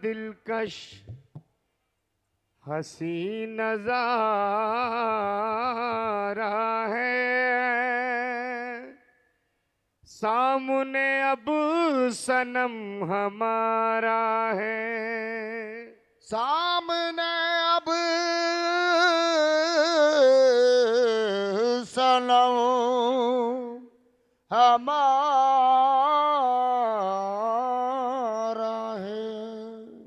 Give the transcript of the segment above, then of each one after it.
दिलकश हसी नजारा है, सामने अब सनम हमारा है, सामने अब सनम हमारा है।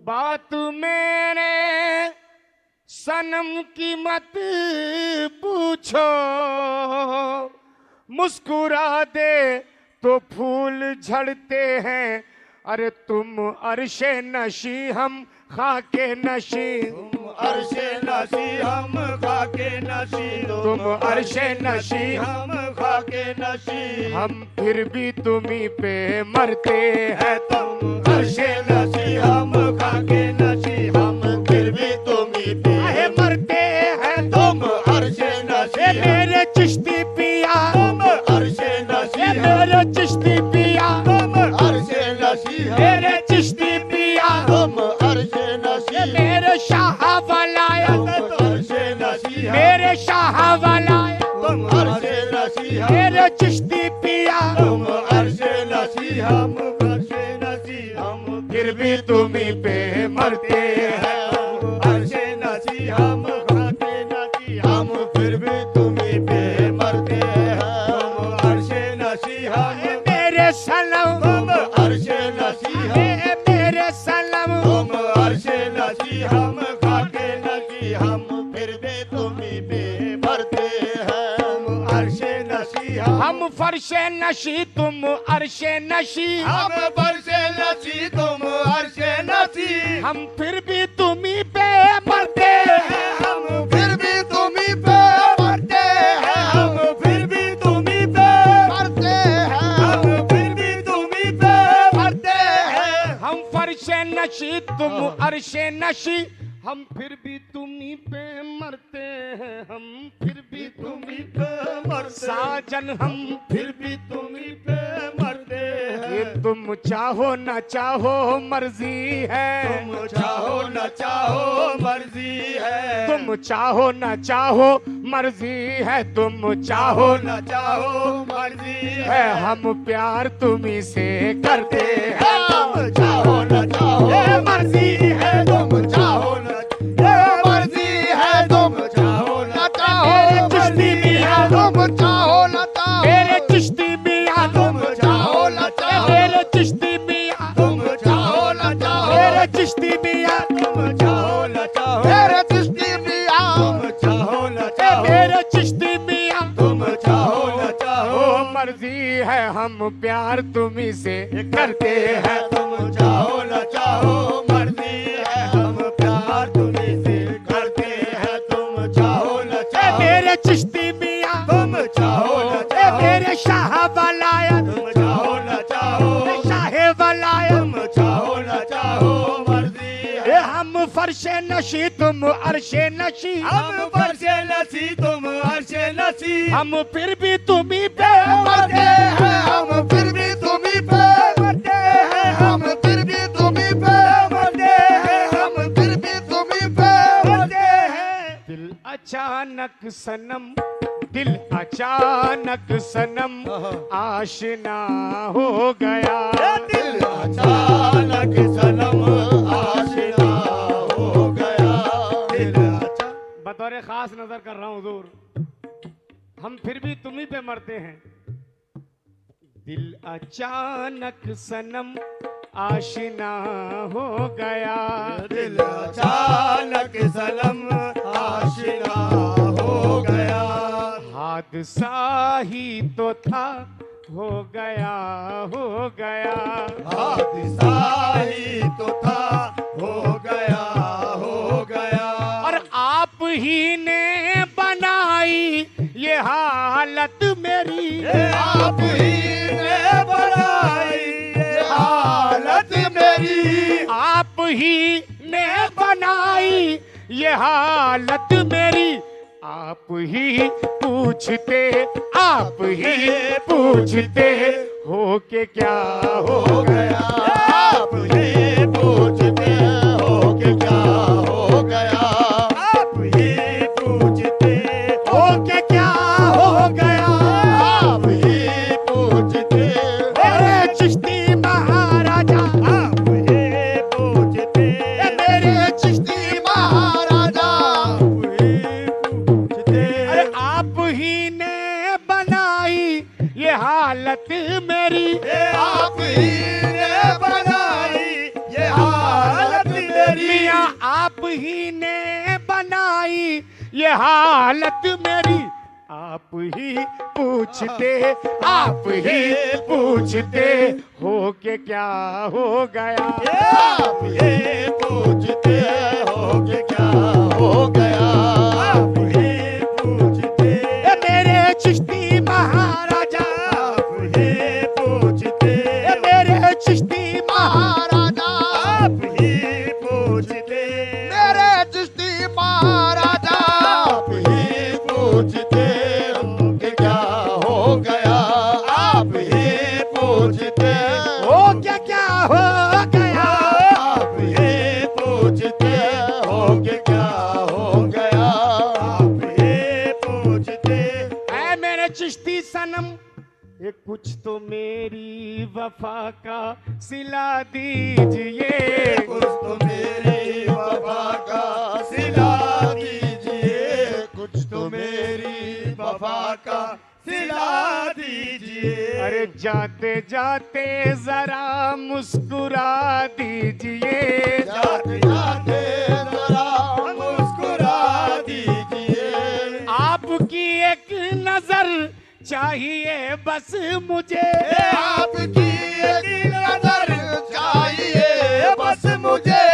बात मेरे सनम की मत पूछो, मुस्कुरा दे तो फूल झड़ते हैं। अरे तुम अर्शे नशी हम खाके नशी, तुम अर्शे नशी हम खाके नशी, तुम अर्शे नशी हम खाके नशी, हम फिर भी तुम्ही पे मरते हैं। तुम अर्शे नशी हम खाके नशी, हम फिर भी तुम्ही पे मरते हैं। तुम अर्शे नशी मेरे चिश्ती पिया, तुम अर्शे नशी मेरे चिश्ती पिया, तुम अर्शे नशी मेरे चिश्ती पिया, तुम अर्शे नशी मेरे शाह वलायत, अर्शे नशी मेरे शाह वलायत, तुम अर्शे नशी मेरे चिश्ती पिया, तुम अर्शे नशी हम अर्शे नशी हम फिर भी तुम्ही पे मरते हैं। अर्शे नशी हम खाके नशी, हम फिर भी तुम्ही पे मरते हैं। अर्शे नशी हम मेरे सनम, तुम अर्शे नशी मेरे सनम, तुम अर्शे नशी हम खाके नशी, हम फिर भी तुम्ही पे मरते हैं। अर्शे नशी हम फर्शे नशी तुम अर्शे नशी, हम फर्शे नशी तुम अर्शे नशी, हम फिर भी तुम्ही पे मरते हैं। हम फिर भी तुम्ही पे मरते हैं। हम फिर भी तुम्ही पे मरते हैं। हम फिर भी तुम्ही पे मरते हैं। हम फर्शे नशी तुम अर्शे नशी, हम फिर भी तुम्ही पे मरते हैं। हम फिर भी तुम्ही पे मरते साजन, हम फिर भी तुम्ही पे मरते हैं। ये तुम चाहो न चाहो मर्जी है, तुम चाहो न चाहो मर्जी है, तुम चाहो न चाहो मर्जी है, तुम चाहो न चाहो मर्जी है, हम प्यार तुम्ही से करते हैं। तुम चाहो न चाहो ये मर्जी है, तुम चाहो न ये मर्जी है, तुम चाहो न चाहो चिश्ती मियां, तुम चाहो न चाहो मेरे चिश्ती मियां, तुम चाहो न चाहो मेरे चिश्ती मियां, तुम चाहो न चाहो मेरे चिश्ती मियां, तुम चाहो न चाहो मेरे चिश्ती मियां, तुम चाहो न चाहो मेरे चिश्ती मियां, तुम चाहो न चाहो ओ मर्जी है, हम प्यार तुम्ही से करते हैं। तुम चाहो न चाहो मर्जी है, हम प्यार तुम्ही से करते हैं। तुम चाहो न चाहो मेरे चिश्ती मियां, तुम चाहो न चाहो मेरे शाह वलायत, तुम चाहो न चाहो शाहे वलायत, तुम चाहो न चाहो मर्जी है। हम फर्शे नशी तुम अर्शे नशी, हम फर्शे नशी तुम अर्शे नशी, हम फिर भी तुम्ही पे मरते हैं। हम फिर भी तुम्ही पे मरते हैं। हम फिर भी तुम्ही पे मरते हैं। हम फिर भी तुम्ही पे मरते हैं। दिल अचानक सनम, दिल अचानक सनम आशना हो गया। दिल अचानक सनम आशिना हो गया। दिल बतौर खास नजर कर रहा हूं हुजूर, हम फिर भी तुम्ही पे मरते हैं। दिल अचानक सनम आशना हो गया। दिल अचानक सनम आशिना हो गया। हादसा ही तो था, हो गया हो गया। हादसा ही तो था, हो गया हो गया। और आप ही ने बनाई ये हालत मेरी, आप ही ने बनाई ये हालत मेरी। आप ही ने बनाई ये हालत मेरी। आप ही पूछते, आप ही पूछते हो के क्या हो हो गया। आप ही पूछते हालत मेरी, ये आप ही ने बनाई ये हालत मेरी। मियाँ आप ही ने बनाई ये हालत मेरी। आप ही पूछते हो के क्या हो गया। ये आप ये पूछते हो कि क्या हो गया। आप ये पूछते ए मेरे चिश्ती महाराजा, आप ये पूछते ए मेरे चिश्ती महाराजा, आप ही पूछते मेरे चिश्ती महाराजा। आप ही पूछते हो कि क्या हो गया। आप ही पूछते हो क्या हो गया। आप ये पूछते हो कि क्या हो गया। आप ये पूछते ऐ मेरे चिश्ती सनम, ये कुछ तो मेरी वफा का सिला दीजिए। कुछ तो मेरी वफा का सिला दीजिए। कुछ तो मेरी वफा का सिला दीजिए। अरे जाते जाते जरा मुस्कुरा दीजिए। जाते जाते जरा मुस्कुरा दीजिए। आपकी एक नजर चाहिए बस मुझे। आपकी एक नजर चाहिए बस मुझे।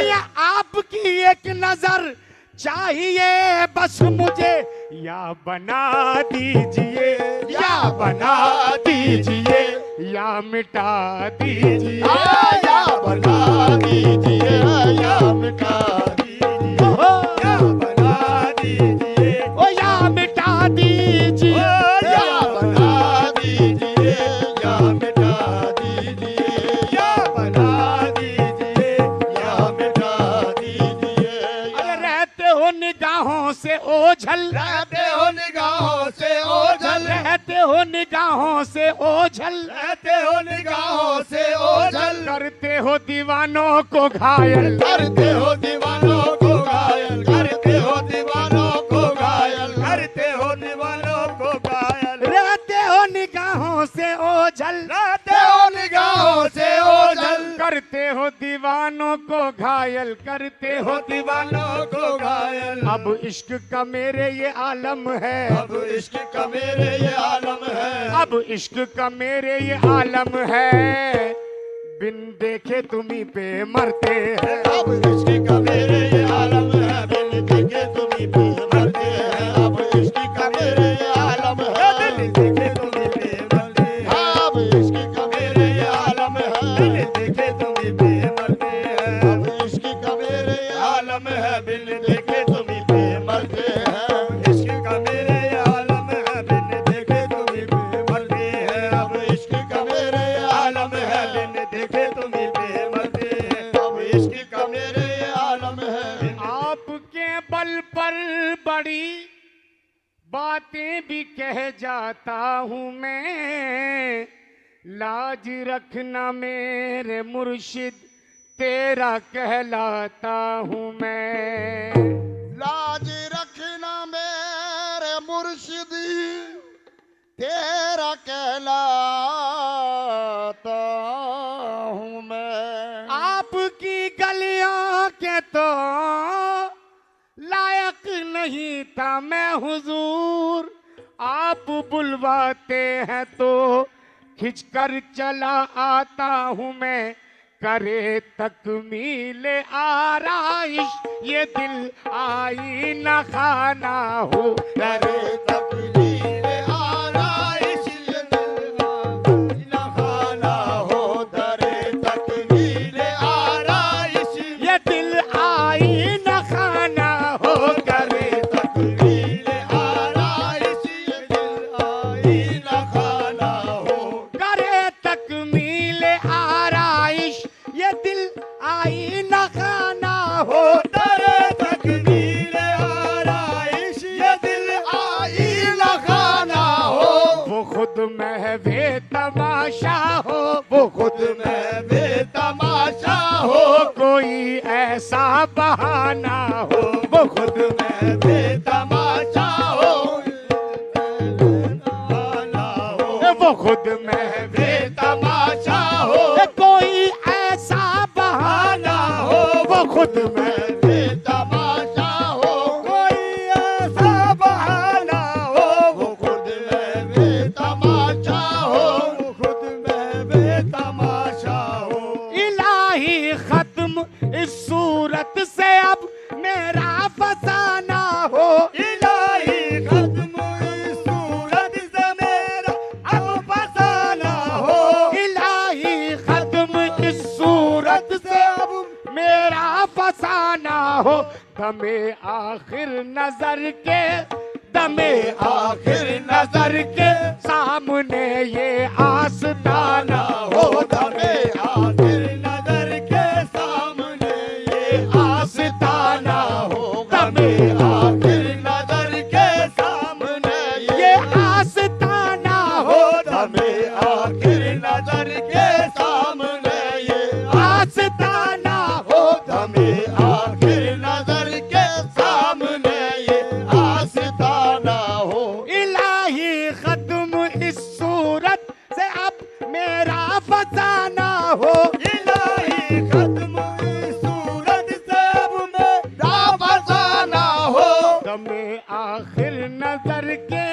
या आपकी एक नजर चाहिए बस मुझे। या बना दीजिए, या बना दीजिए, या मिटा दीजिए। या बना दीजिए या मिटा दीजिए। ओहो, या बना दीजिए ओ या मिटा दीजिए। या बना दीजिए या मिटा दीजिए। या बना दीजिए या मिटा दीजिए। अरे रहते हो निगाहों से ओझल, रहते हो निगाहों से ओझल। रहते हो निगाहों से ओझल, रहते हो निगाहों से ओझल। करते हो दीवानों को घायल। करते हो दीवानों को घायल। करते हो दीवानों को घायल। करते हो दीवानों को घायल। रहते हो निगाहों से ओझल, रहते हो निगाहों से ओझल। करते हो दीवानों को घायल, करते हो दीवानों को घायल। अब इश्क का मेरे ये आलम है। अब इश्क का मेरे ये आलम है। अब इश्क का मेरे ये आलम है। बिन देखे तुम्ही पे मरते हैं। अब इश्क का मेरे ये आलम है। बिन देखे तुम्ही पे मरते हैं। अब इश्क का मेरे ये आलम है। बिन देखे तुम्ही पे मरते हैं। अब इश्क का मेरे ये आलम है। बिन देखे तुम्ही पे मरते हैं। अब इश्क का मेरे ये आलम है। बिन देखे तुम्ही पे मरते हैं। इश्क का मेरे ये आलम है। बिन देखे तुम्ही पे मरते हैं। अब इश्क का मेरे ये आलम है। बिन देखे तुम्ही पे मरते हैं। अब इश्क का मेरे ये आलम है। आपके बल पर बड़ी बातें भी कह जाता हूँ मैं। लाज रखना मेरे मुर्शिद, तेरा कहलाता हूँ मैं। लाज रखना मेरे मुर्शिदी, तेरा कहलाता हूँ मैं। आपकी गलियों के तो लायक नहीं था मैं हुजूर। आप बुलवाते हैं तो खिंचकर चला आता हूँ मैं। करे तकमील आराइश ये दिल आईना खाना हो। करे तकदीर आराइश ये दिल आईना खाना हो। दरे तकदीर आराइश ये दिल आईना खाना हो। करे तकदीर आराइश ये दिल आईना खाना हो। करे तकमील आराइश ये दिल आईना खाना हो। दरे तकदीर आराइश ये दिल आईना खाना हो। वो खुद महवे तमाशा हो। वो खुद में बेतमाशा हो। कोई ऐसा बहाना हो। वो खुद में बेतमाशा हो। वो खुद में बेतमाशा हो, कोई ऐसा बहाना हो वो खुद में बेतमाशा हो, कोई ऐसा बहाना हो, वो खुद में बेतमाशा हो, वो खुद में बेतमाशा हो। इलाही खत्म इस सूरत से अब मेरा फसाना हो। इलाही खत्म इस सूरत से मेरा अब फसाना हो, इलाही खत्म इस सूरत से अब मेरा फसाना हो। दमे आखिर नजर के, दमे आखिर नजर के सामने ये आस्ताना हो। दमे आखिर नजर के सामने ये आस्ताना हो, दमे आखिर नजर के सामने ये आस्ताना हो। दमे आखिर नजर के सामने ये आस्ताना हो। दमे आखिर नजर के सामने ये आस्ताना हो। इलाही खत्म इस सूरत से अब मेरा फसाना हो। इलाही खत्म इस सूरत से अब मेरा फसाना हो, दमे आखिर नजर के,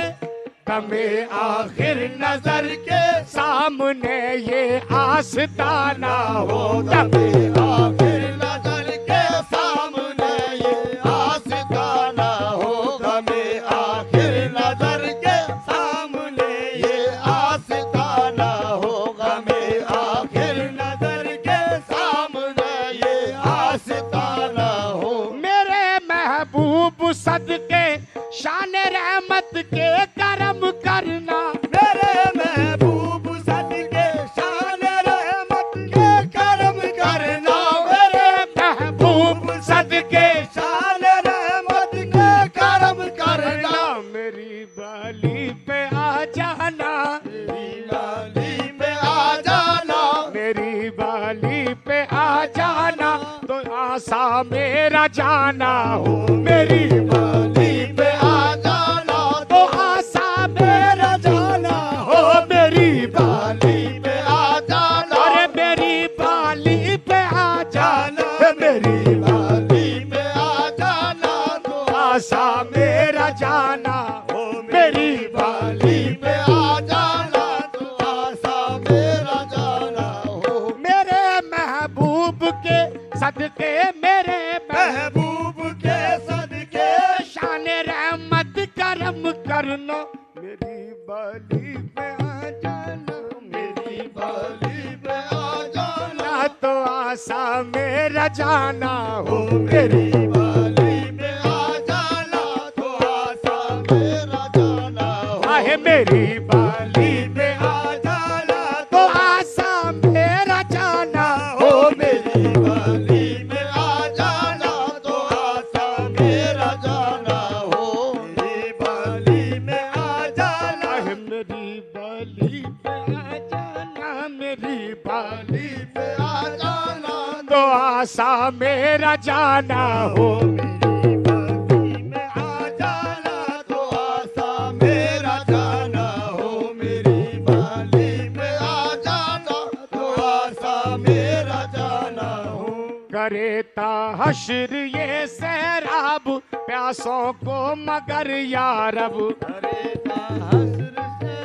दमे आखिर नजर के सामने ये आस्ताना हो। दमे आखिर नजर के सामने ये आस्ताना हो, दमे आखिर नजर के सामने ये आस्ताना हो, दमे आखिर नजर के सामने ये आस्ताना हो। मेरे महबूब सदके शान रहमत के करम करना, मेरे महबूब सदके शान रहमत के करम करना, मेरे महबूब सदके शान रहमत के करम करना। मेरी बाली पे आ जाना, मेरी बाली में आ जाना, मेरी बाली पे आ जाना तो आसा मेरा जाना हो। मेरी बाली पे आ जाना तो आसा मेरा जाना हो। मेरी बाली पे आ जाना, अरे मेरी बाली पे आ जाना, मेरी बाली पे आ जाना तो आशा मेरा जाना हो। मेरी बाली पे आ जाना तो आशा मेरा जाना हो। मेरे महबूब के सदके, मेरे महबूब के सदके शान रहमत करम करना, मेरी बाली पे आ जाना, मेरी बाली पे आ जाना ना तो आशा मेरा जाना हो। मेरी बाली पे आ जाना तो आशा मेरा जाना हो। आहे मेरी बाली पे आ जाना तो आशा मेरा जाना हो। मेरी बाली में आ जाना तो आशा मेरा जाना हो। मेरी बाली में आ जाना, आहे मेरी बाली पे आ जाना, मेरी बाली पे आ जाना तो आशा मेरा जाना हो। मेरी बाली में आ जाना तो आशा मेरा जाना हो। मेरी बाली में आ जाना तो आशा मेरा जाना हो। करेता हश्र ये सैराब प्यासों को मगर यारब, करेता हस्र से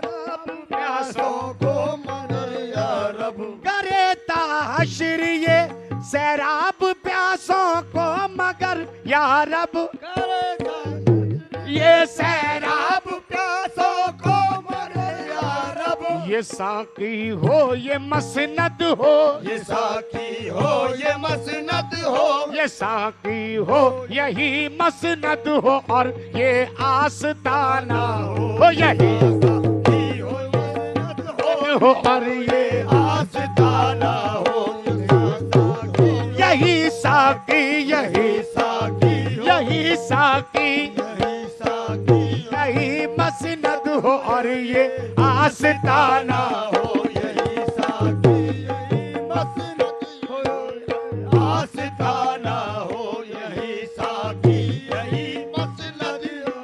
रब प्यासों को मगर या रब। करेता हश्र ये सैराब प्यासों को मगर यारब, करेता ये सैराब प्यासों को मगर या रब। ये साकी हो ये मसनद हो, ये साकी हो ये मसनद हो, ये साकी हो यही मसनद हो और ये आस्ताना हो। यही साकी हो मसनद हो और ये आस्ताना हो। यही साकी, यही साकी हो यही साकी यही साकी यही मसनद हो और ये आस्ताना हो। यही साकी यही मसनद हो, आस्ताना हो। यही साकी यही मसनद हो,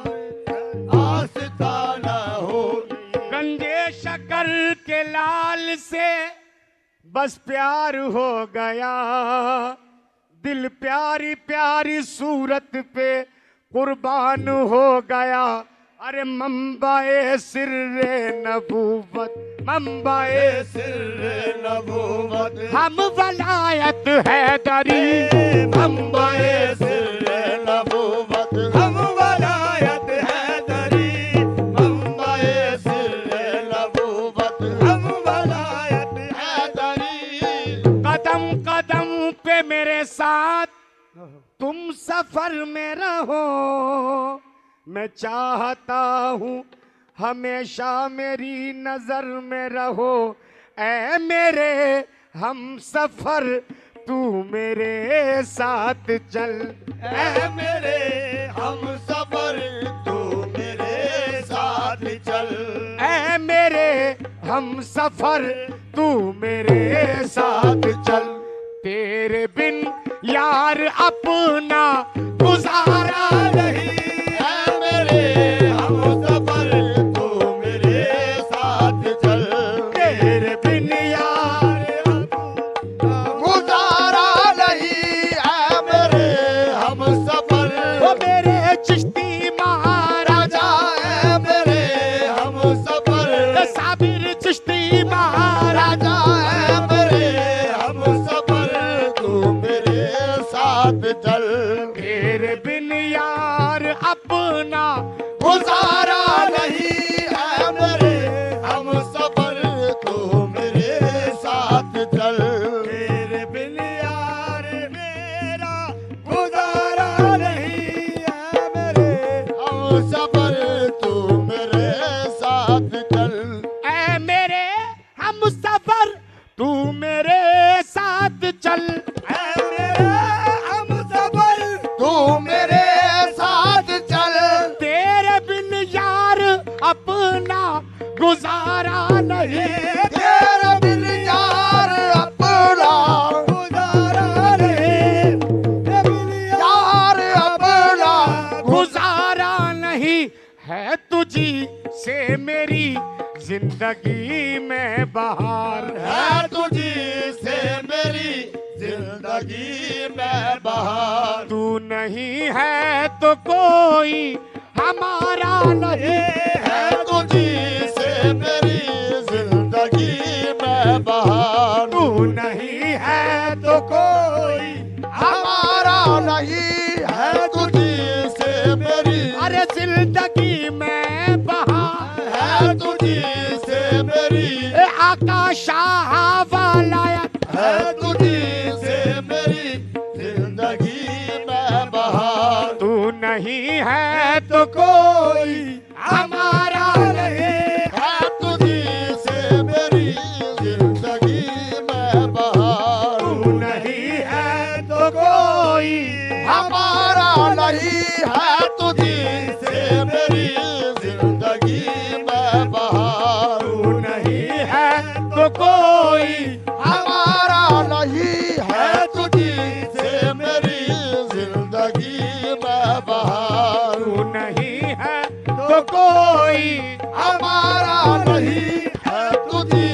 आस्ताना हो। गंजे शकर दिल के लाल से बस प्यार हो गया, दिल प्यारी प्यारी सूरत पे कुर्बान हो गया। अरे मंबाए सिर्रे नबूवत, मंबाए सिर्रे नबूवत, हम वलायत हैदरी, मंबाए सिर्रे नबूवत, हम वलायत हैदरी, मंबाए सिर्रे नबूवत, हम वलायत हैदरी। कदम कदम पे मेरे साथ तुम सफर में रहो, मैं चाहता हूँ हमेशा मेरी नजर में रहो। ऐ मेरे हम सफर तू मेरे साथ चल, ऐ मेरे हम सफर तू मेरे साथ चल, ऐ मेरे हम सफर तू मेरे साथ चल। तेरे बिन यार अपना गुजारा नहीं, ऐ मेरे हम सफर तू मेरे साथ चल, तेरे बिन यार गुजारा नहीं, ऐ मेरे हम सफर ओ मेरे चिश्ती महाराजा, ऐ मेरे हम सफर साबिर चिश्ती महाराजा, ऐ मेरे हम सफर तू मेरे साथ चल, तेरे बिन यार अपना गुजारा नहीं, ऐ मेरे हम सफर तू मेरे साथ चल, तेरे बिन यार मेरा गुजारा नहीं, ऐ मेरे हम सफर तू मेरे साथ चल, ऐ मेरे हम सफर तू मेरे साथ चल। ऐ मेरे हम सफर तू मेरे साथ चल, तेरे बिन यार अपना गुजारा नहीं, तेरे बिन यार अपना गुजारा नहीं, तेरे बिन यार अपना गुजारा नहीं है तुझी से मेरी जिंदगी में बहार। है तुझी से मेरी जिंदगी में बहार, तू नहीं है तो कोई हमारा नहीं, है तुझी से मेरी जिंदगी में बहार, तू नहीं है तो कोई हमारा नहीं, है तुझी से मेरी अरे जिंदगी में बहार। है तुझी से मेरी ए आका शाह वालायत, है तुझी से मेरी जिंदगी में बहार, तू नहीं है तो कोई हमारा नहीं, है तुझी से मेरी जिंदगी में बहार, तू नहीं है तो कोई हमारा नहीं, है तुझी से मेरी जिंदगी में बहार, तू नहीं है तो कोई हमारा नहीं, है तुझी से मेरी जिंदगी में बहार, तू नहीं है तो कोई। हमारा नहीं, है तुझी।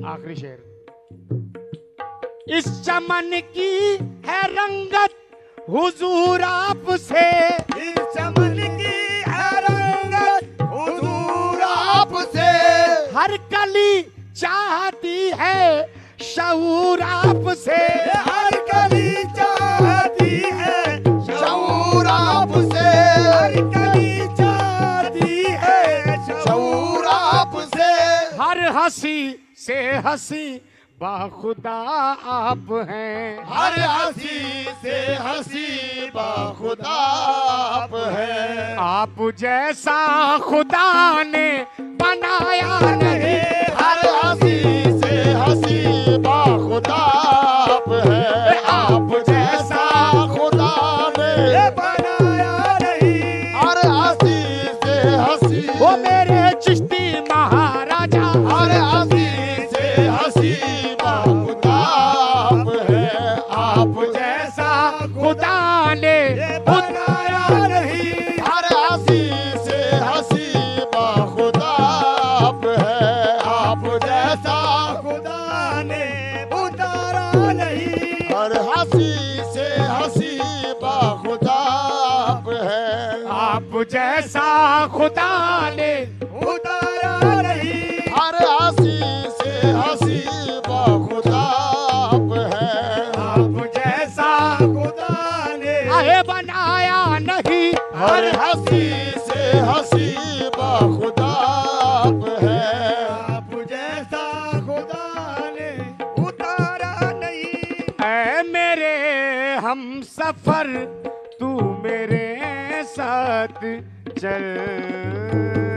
आखिरी शेर। इस चमन की है रंगत हुजूर आपसे, इस चमन की है रंगत हुजूर आपसे, हर कली चाहती है शऊर आपसे, हर कली चाहती है शऊर आपसे, हर कली चाहती है शऊर आपसे, हर हंसी से हंसी बाखुदा आप हैं, हर हंसी से हंसी बाखुदा आप है, आप जैसा खुदा ने बनाया नहीं, हर हंसी से हंसी बाखुदा आप है, आप जैसा खुदा ने बनाया नहीं, हर हंसी से हंसी वो मेरे चिश्ती महाराजा, हर हंसी से हंसी बाखुदा आप है, आप जैसा खुदा ने बनाया नहीं, हर हंसी से हंसी बाखुदा आप है, आप जैसा खुदा ने उतारा नहीं। हर हंसी से हंसी खुदा आप है। आप जैसा खुदा ने आहे बनाया नहीं। हर हंसी से हंसी खुदा आप है। आप जैसा खुदा ने उतारा नहीं। ऐ मेरे हम सफर तू मेरे साथ चल।